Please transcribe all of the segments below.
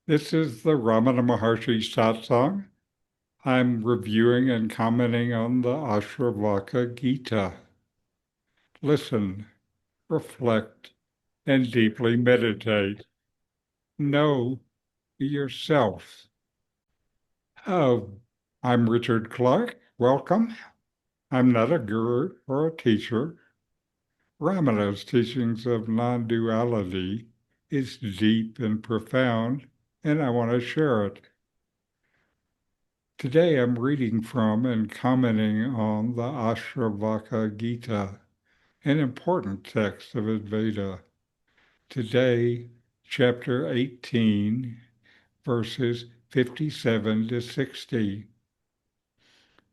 This is the RamanaMaharshi Satsang. I'm reviewing and commenting on the Ashtavakra Gita. Listen, reflect, and deeply meditate. Know yourself. Oh, I'm Richard Clarke. Welcome. I'm not a guru or a teacher. Ramana's teachings of non-duality is deep and profound, and I want to share it. Today I'm reading from and commenting on the Ashtavakra Gita, an important text of Advaita. Today, chapter 18, verses 57 to 60.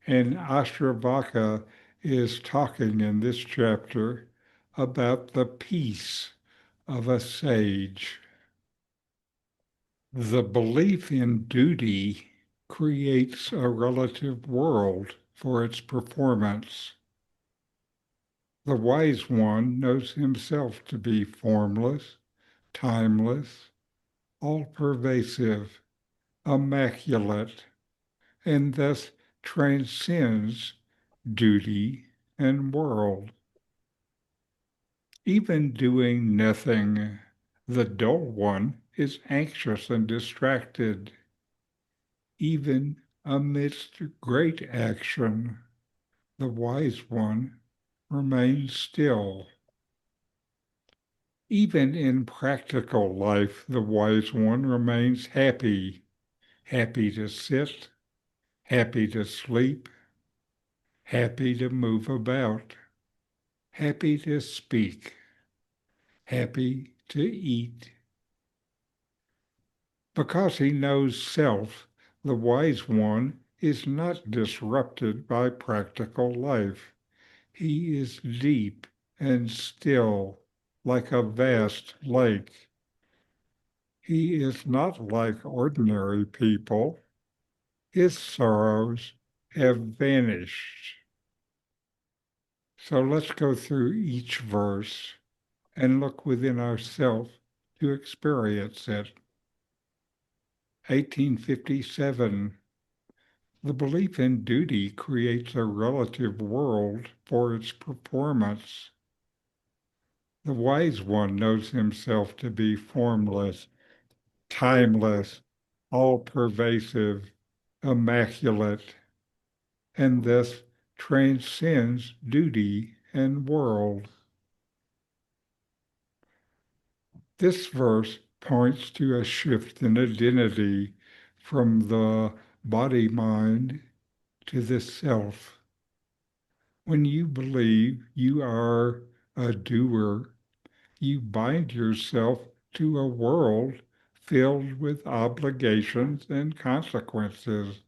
And Ashtavakra is talking in this chapter about the peace of a sage. The belief in duty creates a relative world for its performance. The wise one knows himself to be formless, timeless, all-pervasive, immaculate, and thus transcends duty and world. Even doing nothing, the dull one is anxious and distracted. Even amidst great action, the wise one remains still. Even in practical life, the wise one remains happy, happy to sit, happy to sleep, happy to move about, happy to speak, happy to eat. Because he knows self, the wise one is not disrupted by practical life. He is deep and still, like a vast lake. He is not like ordinary people. His sorrows have vanished. So let's go through each verse and look within ourselves to experience it. 1857. The belief in duty creates a relative world for its performance. The wise one knows himself to be formless, timeless, all-pervasive, immaculate, and thus transcends duty and world. This verse points to a shift in identity from the body-mind to the self. When you believe you are a doer, you bind yourself to a world filled with obligations and consequences.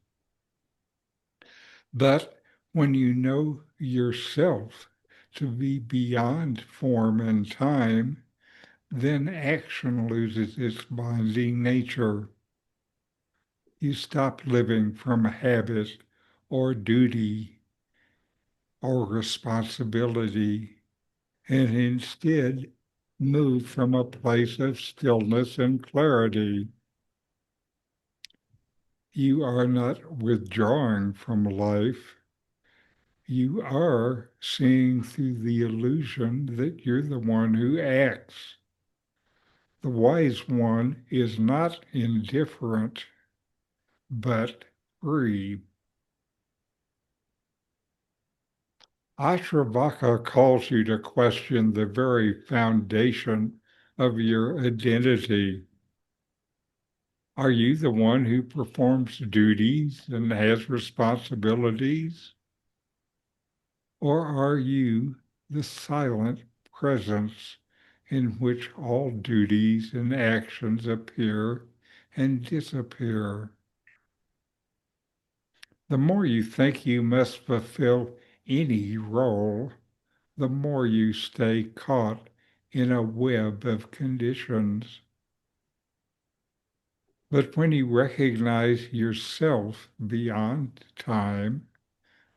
But when you know yourself to be beyond form and time, then action loses its binding nature. You stop living from habit or duty or responsibility and instead move from a place of stillness and clarity. You are not withdrawing from life. You are seeing through the illusion that you're the one who acts. The wise one is not indifferent, but free. Ashtavakra calls you to question the very foundation of your identity. Are you the one who performs duties and has responsibilities? Or are you the silent presence in which all duties and actions appear and disappear? The more you think you must fulfill any role, the more you stay caught in a web of conditions. But when you recognize yourself beyond time,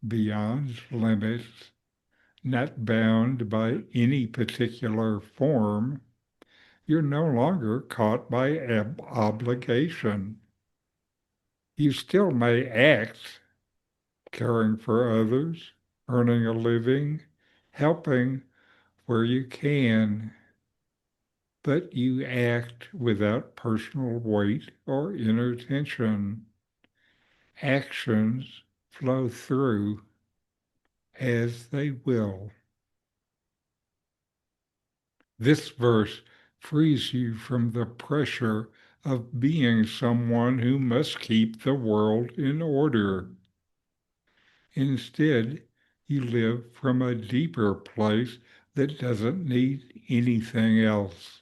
beyond limits, not bound by any particular form, you're no longer caught by obligation. You still may act, caring for others, earning a living, helping where you can, but you act without personal weight or inner tension. Actions flow through as they will. This verse frees you from the pressure of being someone who must keep the world in order. Instead, you live from a deeper place that doesn't need anything else,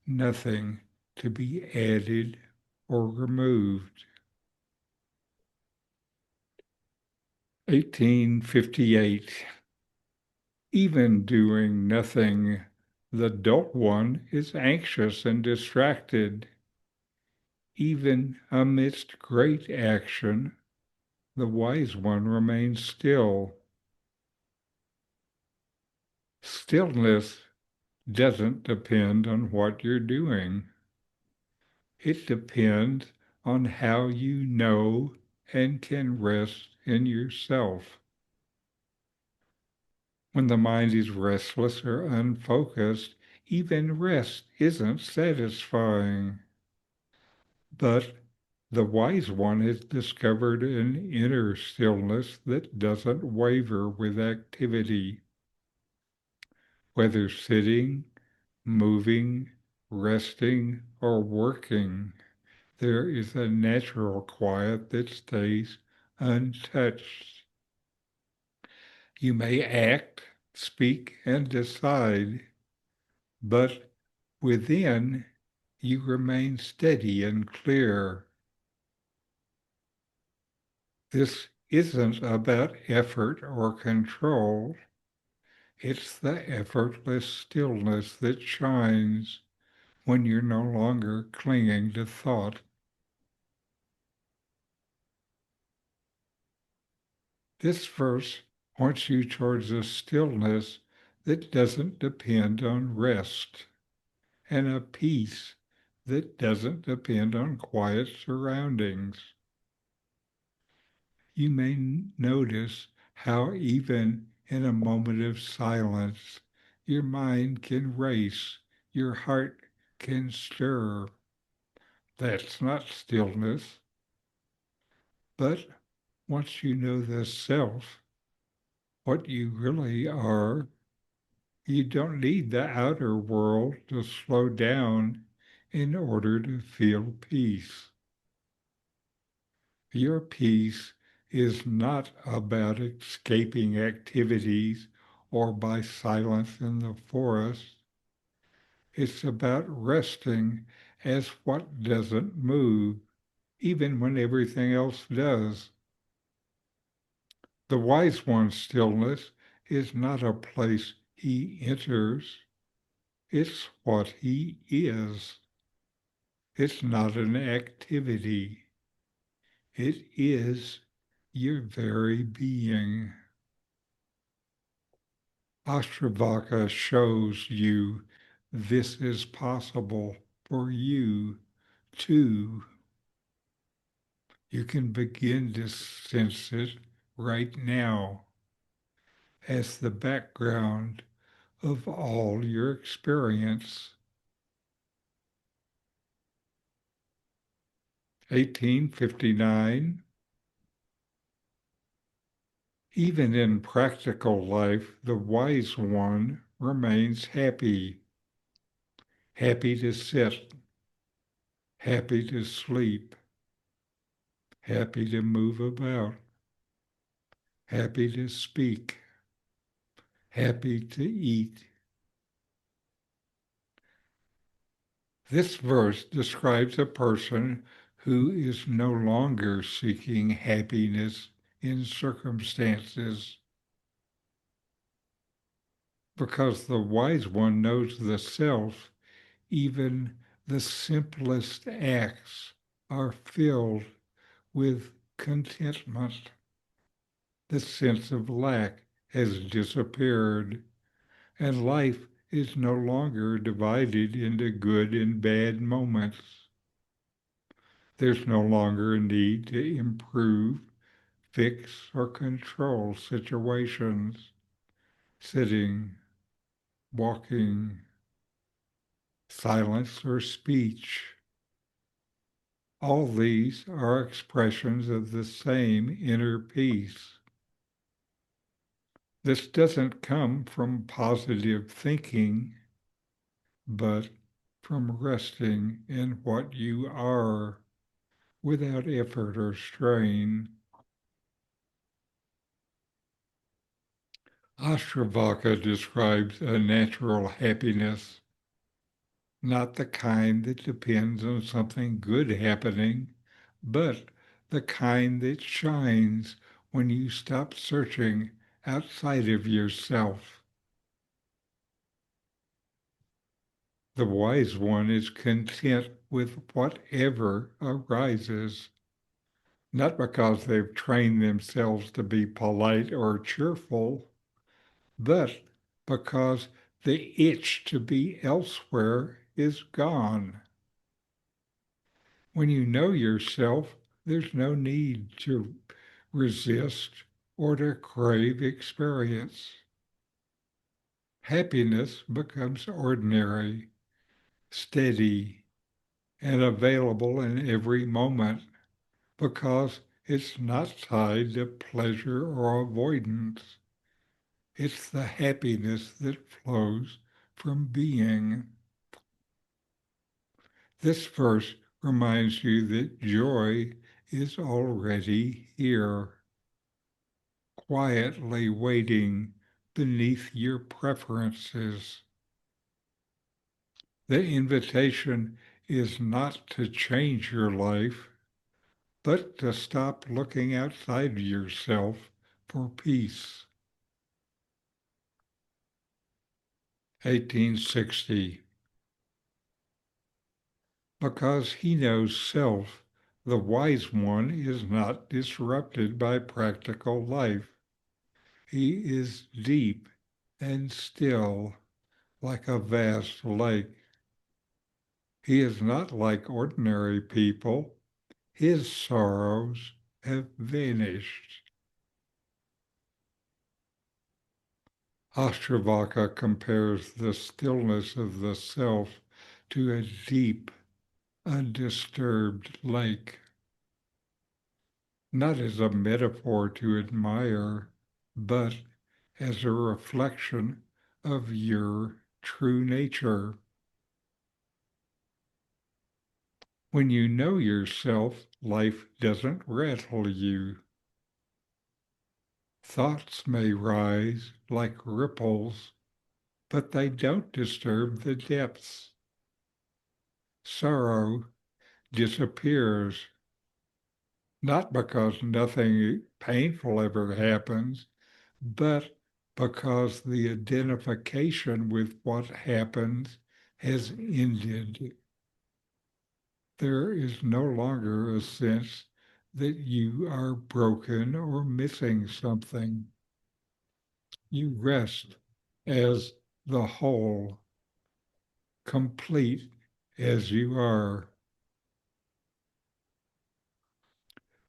nothing to be added or removed. 1858. Even doing nothing, the adult one is anxious and distracted. Even amidst great action, the wise one remains still. Stillness doesn't depend on what you're doing. It depends on how you know and can rest in yourself. When the mind is restless or unfocused, even rest isn't satisfying. But the wise one has discovered an inner stillness that doesn't waver with activity. Whether sitting, moving, resting, or working, there is a natural quiet that stays untouched. You may act, speak, and decide, but within you remain steady and clear. This isn't about effort or control. It's the effortless stillness that shines when you're no longer clinging to thought. This verse points you towards a stillness that doesn't depend on rest and a peace that doesn't depend on quiet surroundings. You may notice how even in a moment of silence, your mind can race, your heart can stir. That's not stillness. But once you know the self, what you really are, you don't need the outer world to slow down in order to feel peace. Your peace is not about escaping activities or by silence in the forest. It's about resting as what doesn't move, even when everything else does. The wise one's stillness is not a place he enters, it's what he is. It's not an activity. It is your very being. Ashtavakra shows you this is possible for you too. You can begin to sense it right now as the background of all your experience. 1859. Even in practical life, the wise one remains happy, happy to sit, happy to sleep, happy to move about, happy to speak, happy to eat. This verse describes a person who is no longer seeking happiness in circumstances, because the wise one knows the self. Even the simplest acts are filled with contentment. The sense of lack has disappeared, and life is no longer divided into good and bad moments. There's no longer a need to improve, fix, or control situations. Sitting, walking, silence, or speech. All these are expressions of the same inner peace. This doesn't come from positive thinking, but from resting in what you are without effort or strain. Ashtavakra describes a natural happiness, not the kind that depends on something good happening, but the kind that shines when you stop searching outside of yourself. The wise one is content with whatever arises, not because they've trained themselves to be polite or cheerful, but because the itch to be elsewhere is gone. When you know yourself, there's no need to resist or to crave experience. Happiness becomes ordinary, steady, and available in every moment because it's not tied to pleasure or avoidance. It's the happiness that flows from being. This verse reminds you that joy is already here, quietly waiting beneath your preferences. The invitation is not to change your life, but to stop looking outside yourself for peace. 1860. Because he knows self, the wise one is not disrupted by practical life. He is deep and still, like a vast lake. He is not like ordinary people. His sorrows have vanished. Ashtavakra compares the stillness of the self to a deep, undisturbed lake, not as a metaphor to admire, but as a reflection of your true nature. When you know yourself, life doesn't rattle you. Thoughts may rise like ripples, but they don't disturb the depths. Sorrow disappears, not because nothing painful ever happens, but because the identification with what happens has ended. There is no longer a sense that you are broken or missing something. You rest as the whole, complete as you are.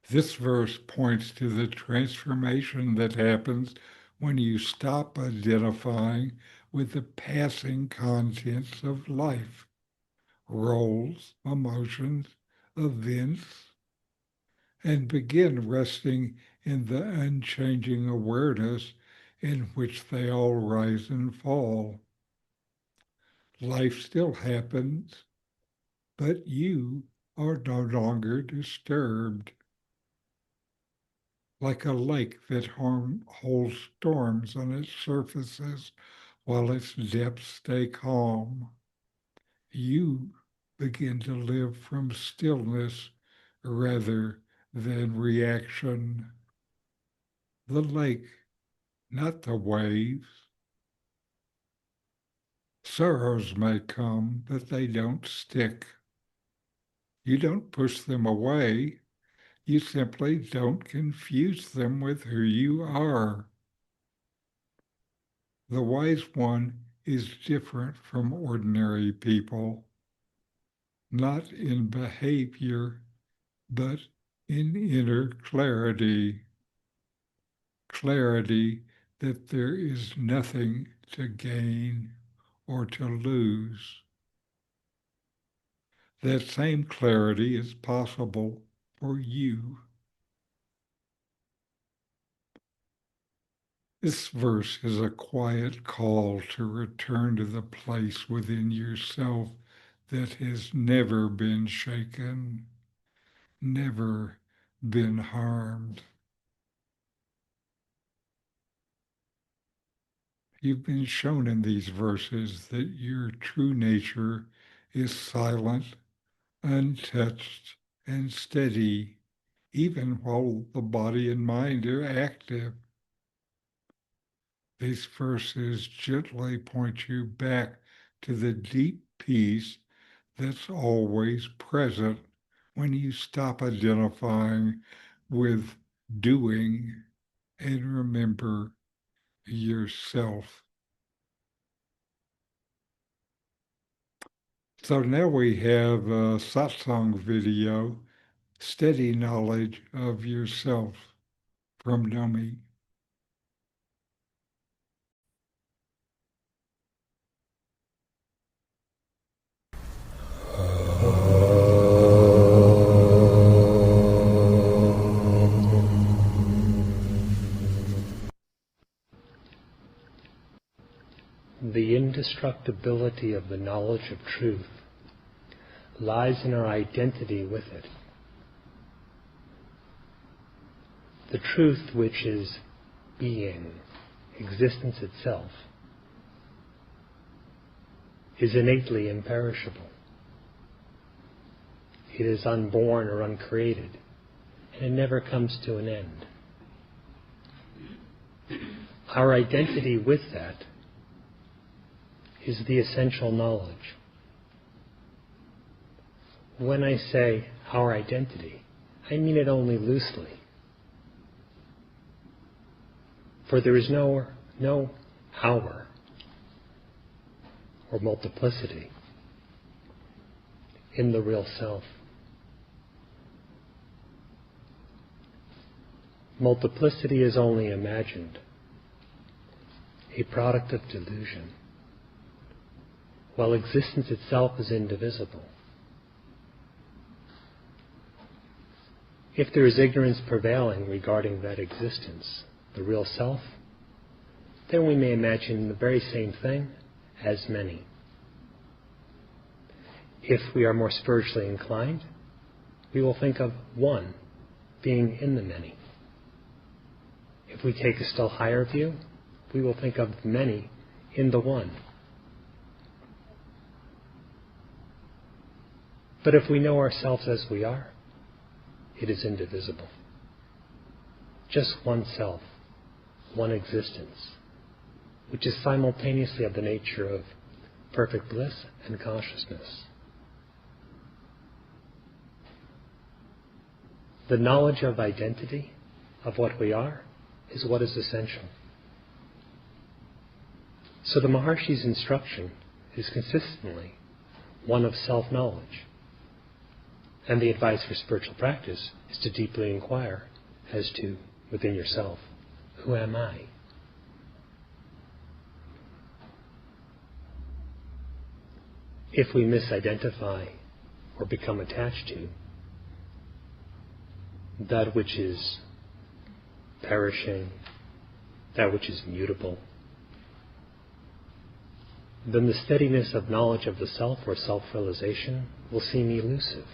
This verse points to the transformation that happens when you stop identifying with the passing contents of life, roles, emotions, events, and begin resting in the unchanging awareness in which they all rise and fall. Life still happens, but you are no longer disturbed. Like a lake that holds storms on its surfaces while its depths stay calm. You begin to live from stillness rather than reaction. The lake, not the waves. Sorrows may come, but they don't stick. You don't push them away. You simply don't confuse them with who you are. The wise one is different from ordinary people, not in behavior, but in inner clarity. Clarity that there is nothing to gain or to lose. That same clarity is possible for you. This verse is a quiet call to return to the place within yourself that has never been shaken, never been harmed. You've been shown in these verses that your true nature is silent, untouched, and steady, even while the body and mind are active. These verses gently point you back to the deep peace that's always present when you stop identifying with doing and remember yourself. So now we have a Satsang video, Steady Knowledge of Yourself, from Nome. The indestructibility of the knowledge of truth lies in our identity with it. The truth, which is being, existence itself, is innately imperishable. It is unborn or uncreated, and it never comes to an end. Our identity with that is the essential knowledge. When I say our identity, I mean it only loosely. For there is no our or multiplicity in the real self. Multiplicity is only imagined, a product of delusion, while existence itself is indivisible. If there is ignorance prevailing regarding that existence, the real self, then we may imagine the very same thing as many. If we are more spiritually inclined, we will think of one being in the many. If we take a still higher view, we will think of many in the one. But if we know ourselves as we are, it is indivisible. Just one self, one existence, which is simultaneously of the nature of perfect bliss and consciousness. The knowledge of identity, of what we are, is what is essential. So the Maharshi's instruction is consistently one of self-knowledge. And the advice for spiritual practice is to deeply inquire as to, within yourself, who am I? If we misidentify or become attached to that which is perishing, that which is mutable, then the steadiness of knowledge of the self or self-realization will seem elusive.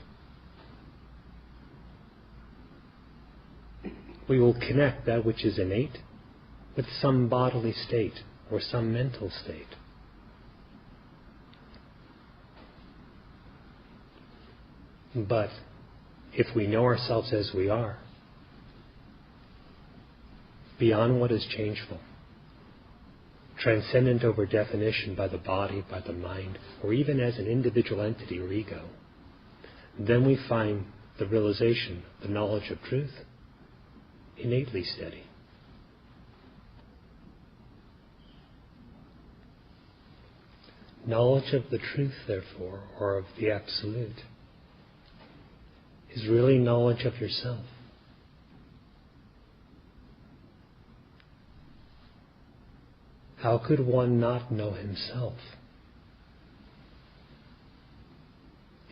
We will connect that which is innate with some bodily state or some mental state. But if we know ourselves as we are, beyond what is changeful, transcendent over definition by the body, by the mind, or even as an individual entity or ego, then we find the realization, the knowledge of truth, innately steady. Knowledge of the truth, therefore, or of the Absolute, is really knowledge of yourself. How could one not know himself?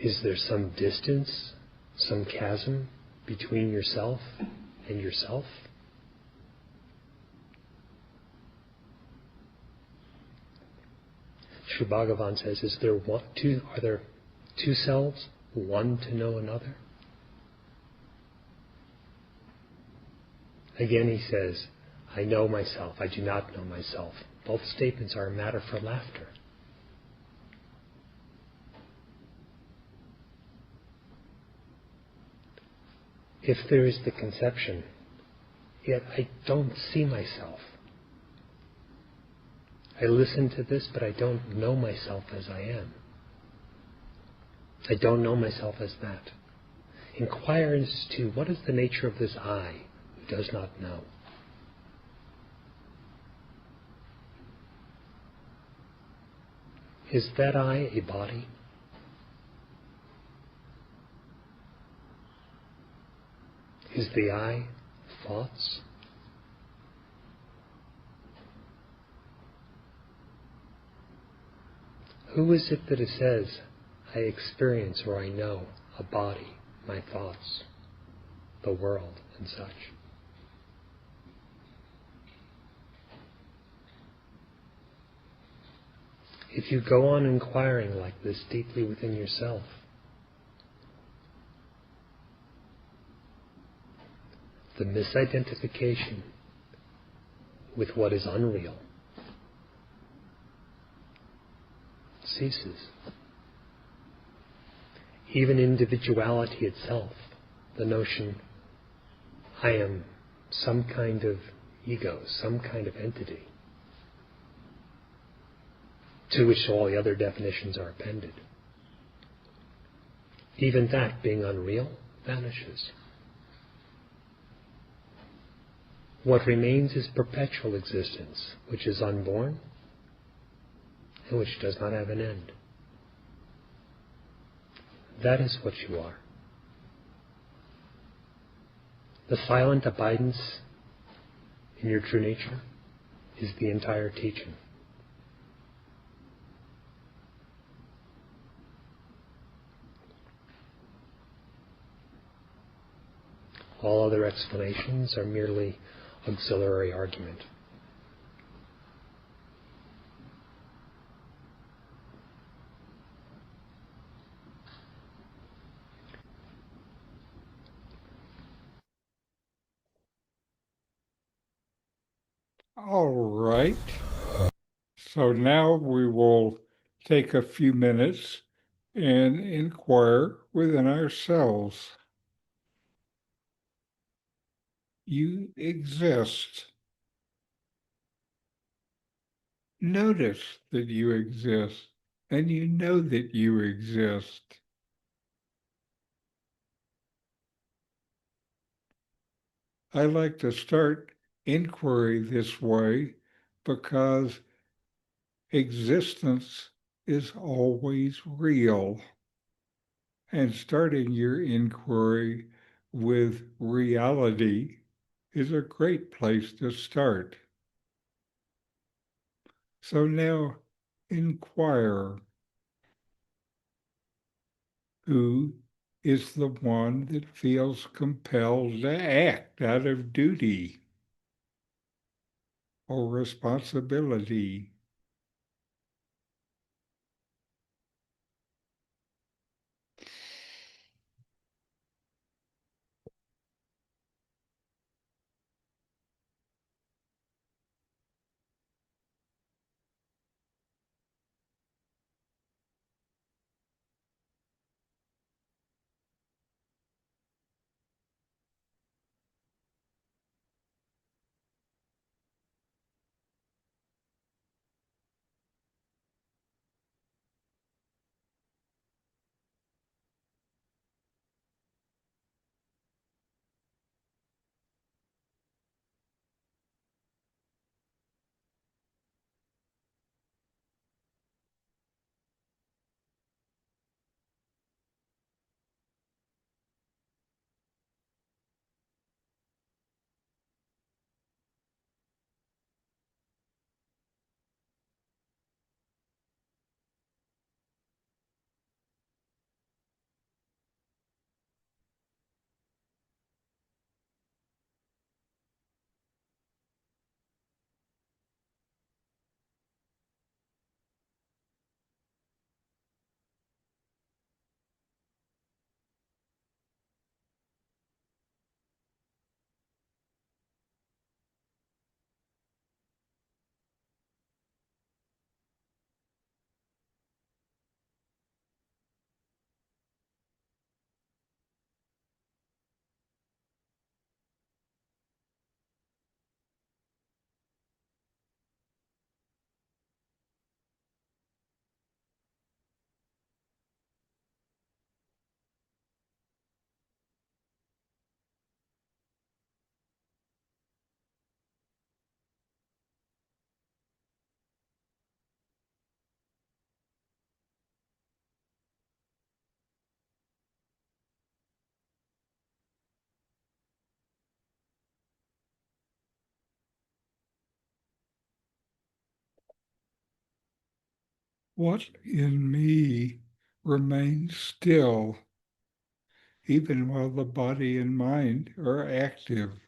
Is there some distance, some chasm between yourself and yourself? Sri Bhagavan says, are there two selves, one to know another? Again he says, I know myself, I do not know myself. Both statements are a matter for laughter. If there is the conception, yet I don't see myself. I listen to this, but I don't know myself as I am. I don't know myself as that. Inquire as to what is the nature of this I who does not know. Is that I a body? Is the I thoughts? Who is it that it says, I experience or I know a body, my thoughts, the world, and such? If you go on inquiring like this deeply within yourself, the misidentification with what is unreal ceases. Even individuality itself, the notion, I am some kind of ego, some kind of entity, to which all the other definitions are appended. Even that, being unreal, vanishes. What remains is perpetual existence, which is unborn and which does not have an end. That is what you are. The silent abidance in your true nature is the entire teaching. All other explanations are merely auxiliary argument. All right. So now we will take a few minutes and inquire within ourselves. You exist. Notice that you exist, and you know that you exist. I like to start inquiry this way because existence is always real. And starting your inquiry with reality is a great place to start. So now inquire, who is the one that feels compelled to act out of duty or responsibility? What in me remains still, even while the body and mind are active?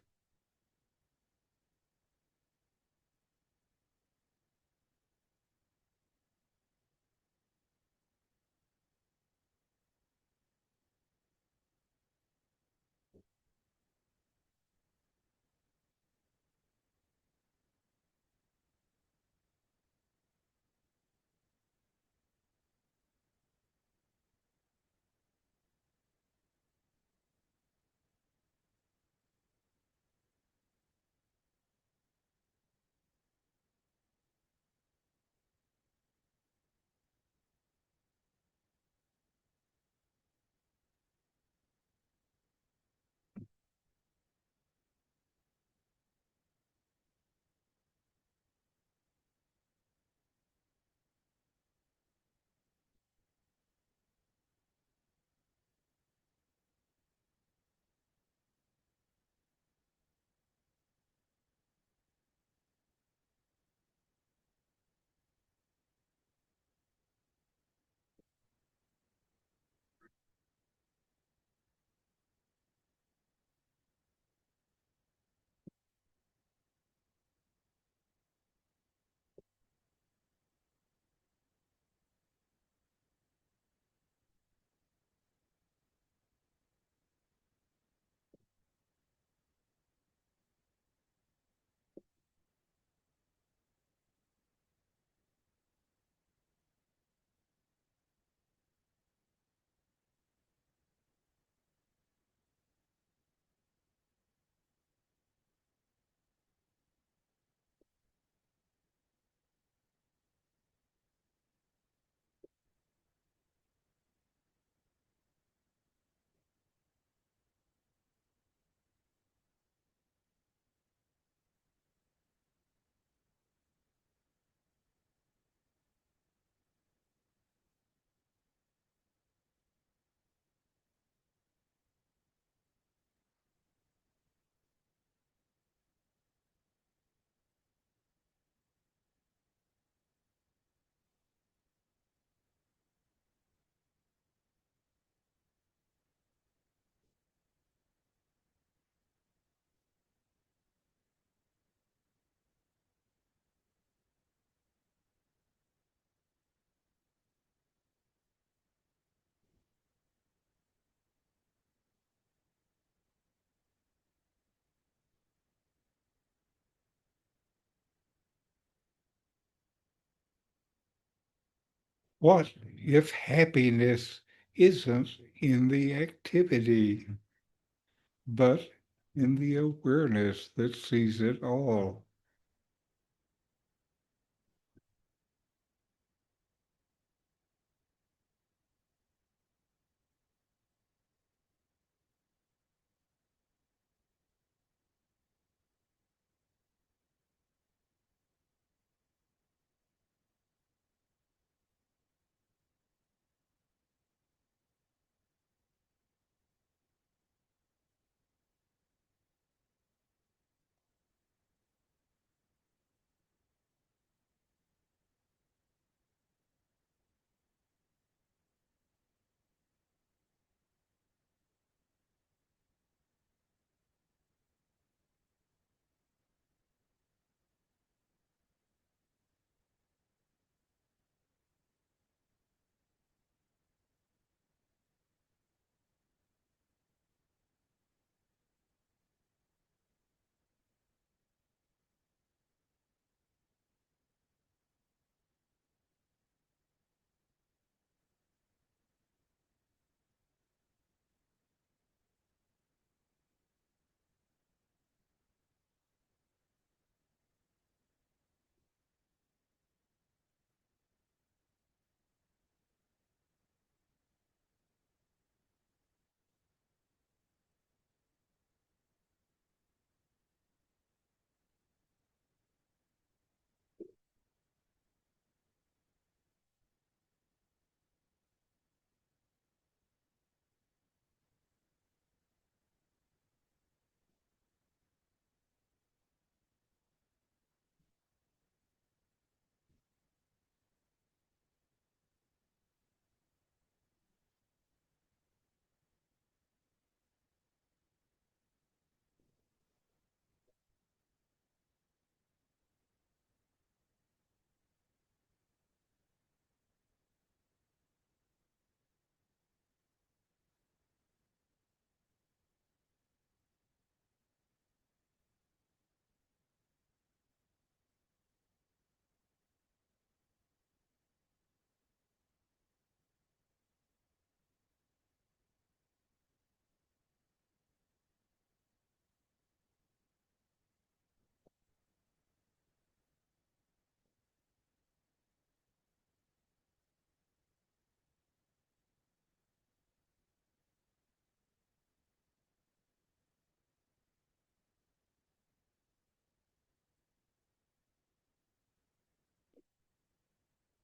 What if happiness isn't in the activity, but in the awareness that sees it all?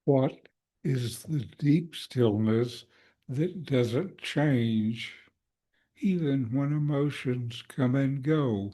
What is the deep stillness that doesn't change even when emotions come and go?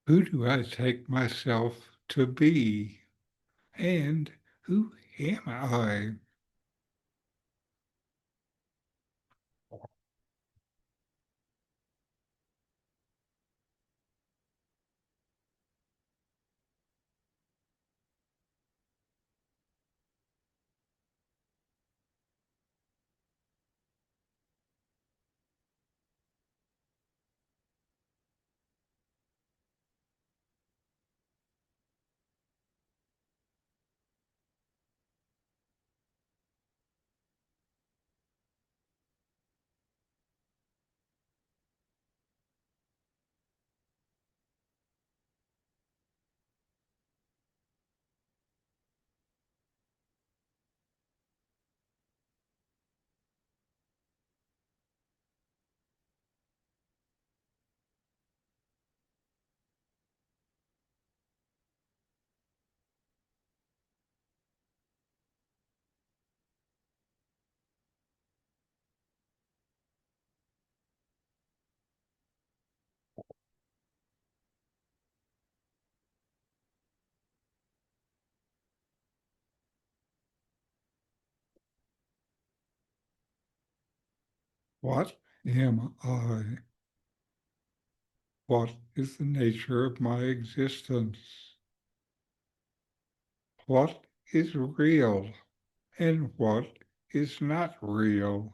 Who do I take myself to be? And who am I? What am I? What is the nature of my existence? What is real and what is not real?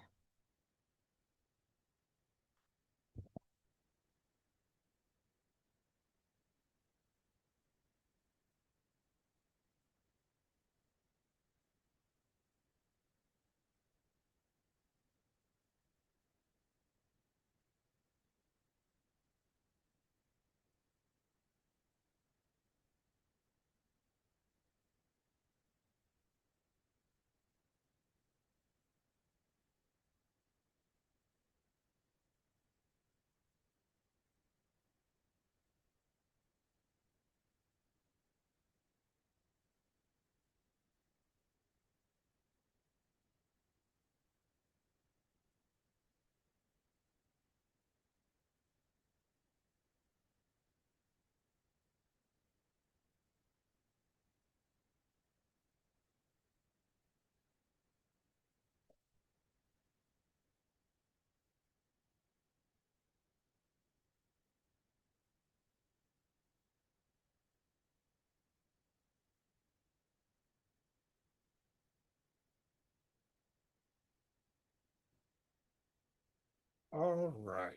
All right.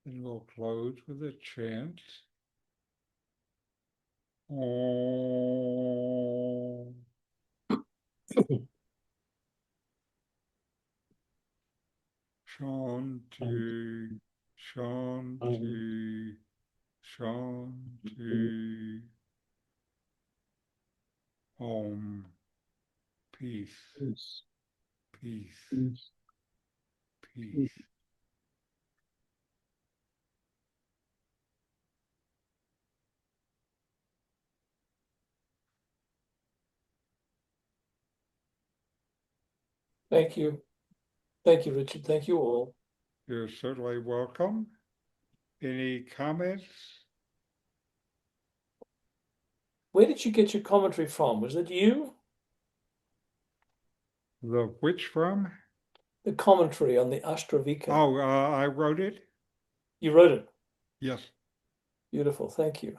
And we'll close with a chant. Om. Shanti, Shanti, Shanti. Om. Peace, Peace. peace, Peace. peace. Thank you. Thank you, Richard. Thank you all. You're certainly welcome. Any comments? Where did you get your commentary from? Was it you? The which from? The commentary on the Ashtavakra. Oh, I wrote it. You wrote it. Yes, Beautiful. Thank you.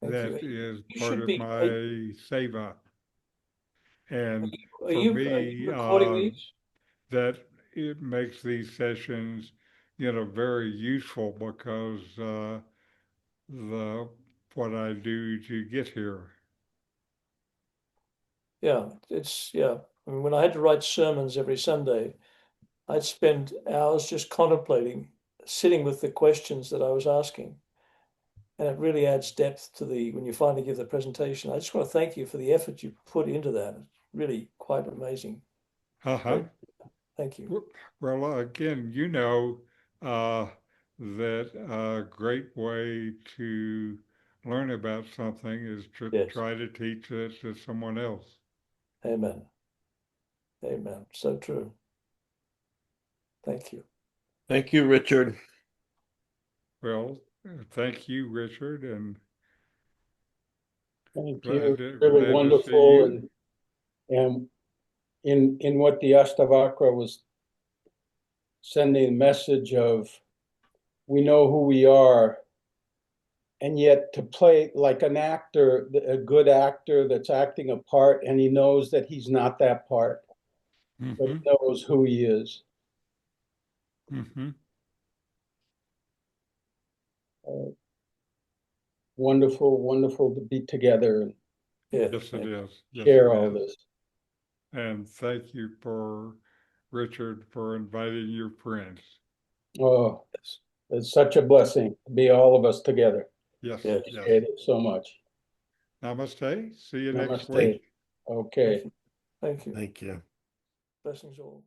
Thank that you. is You part should of be. my seva. And Are for you me, recording these? that it makes these sessions, very useful because what I do to get here. Yeah, yeah. I mean, when I had to write sermons every Sunday, I'd spend hours just contemplating, sitting with the questions that I was asking. And it really adds depth to when you finally give the presentation. I just want to thank you for the effort you put into that. It's really quite amazing. Uh-huh. Thank you. Well, again, that a great way to learn about something is to try to teach it to someone else. Amen. Amen. So true. Thank you. Thank you, Richard. Well, thank you, Richard, and Thank glad you. to, Really glad to see wonderful, you. and in what the Ashtavakra was sending a message of, we know who we are, and yet to play like an actor, a good actor that's acting a part, and he knows that he's not that part, but he knows who he is. Wonderful, wonderful to be together and Yes, it is. Yes, share it all is. this. And thank you Richard, for inviting your friends. Oh, it's such a blessing to be all of us together. Yes, Yes. Appreciate it so much. Namaste. See you next Namaste. week. Okay. Thank you. Thank you. Blessings all.